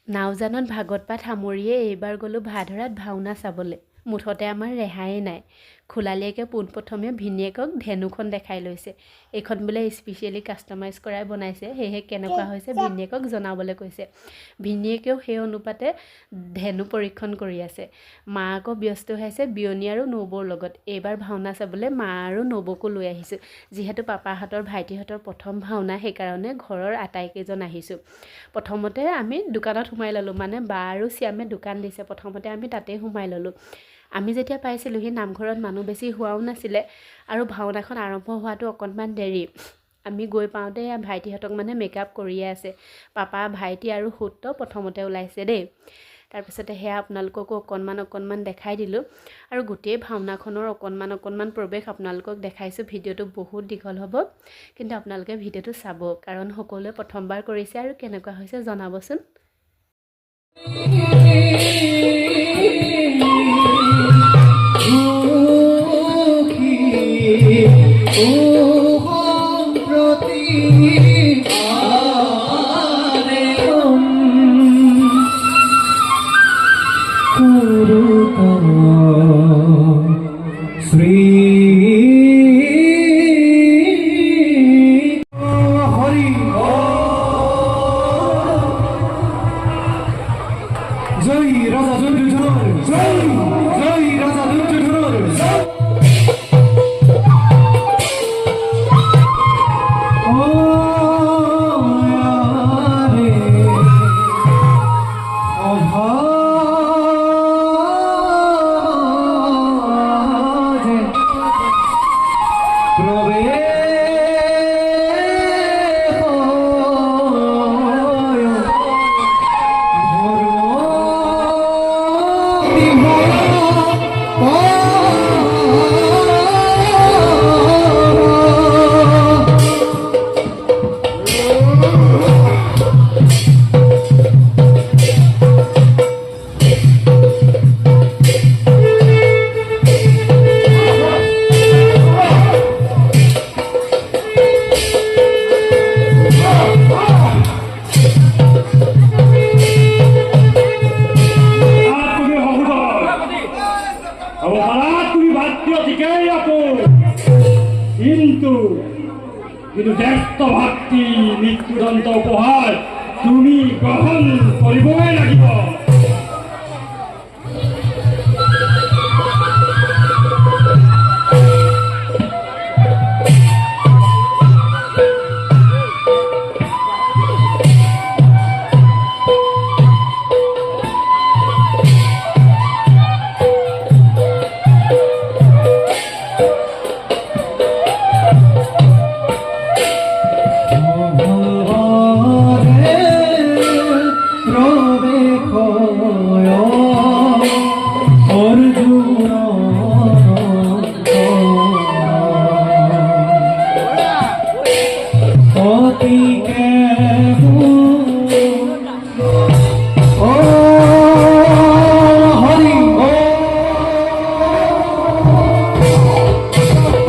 নাওজানত ভাগত পাত সামৰিয়ে এইবাৰ গ'লোঁ ভাধৰাত ভাওনা চাবলৈ। মুঠতে আমাৰ ৰেহাই নাই। খোলালীয়েকে পোনপ্ৰথমে ভিনীয়েকক ধেনুখন দেখাই লৈছে। এইখন বোলে স্পেচিয়েলি কাষ্টমাইজ কৰাই বনাইছে, সেয়েহে কেনেকুৱা হৈছে ভিনীয়েকক জনাবলৈ কৈছে। ভিনীয়েকেও সেই অনুপাতে ধেনু পৰীক্ষণ কৰি আছে। মা আকৌ ব্যস্ত হৈ আছে বিয়নী আৰু নবৌৰ লগত। এইবাৰ ভাওনা চাবলৈ মা আৰু নবৌকো লৈ আহিছোঁ। যিহেতু পাপাহঁতৰ ভাইটিহঁতৰ প্ৰথম ভাওনা, সেইকাৰণে ঘৰৰ আটাইকেইজন আহিছোঁ। প্ৰথমতে আমি দোকানত সোমাই ল'লোঁ, মানে বা আৰু শ্যামে দোকান দিছে, প্ৰথমতে আমি তাতেই সোমাই ল'লোঁ। আমি যেতিয়া পাইছিলোঁহি নামঘৰত মানুহ বেছি হোৱাও নাছিলে আৰু ভাওনাখন আৰম্ভ হোৱাটো অকণমান দেৰি। আমি গৈ পাওঁতে ভাইটিহঁতক মানে মেকআপ কৰিয়ে আছে। পাপা, ভাইটি আৰু সূত্ৰ প্ৰথমতে ওলাইছে দেই। তাৰপিছতে সেয়া আপোনালোককো অকণমান দেখাই দিলোঁ আৰু গোটেই ভাওনাখনৰ অকণমান প্ৰৱেশ আপোনালোকক দেখাইছোঁ। ভিডিঅ'টো বহুত দীঘল হ'ব, কিন্তু আপোনালোকে ভিডিঅ'টো চাব, কাৰণ সকলোৱে প্ৰথমবাৰ কৰিছে আৰু কেনেকুৱা হৈছে জনাবচোন। কিন্তু ব্যস্ত ভাতৃ মৃত্যুদন্ত উপহাৰ তুমি গ্ৰহণ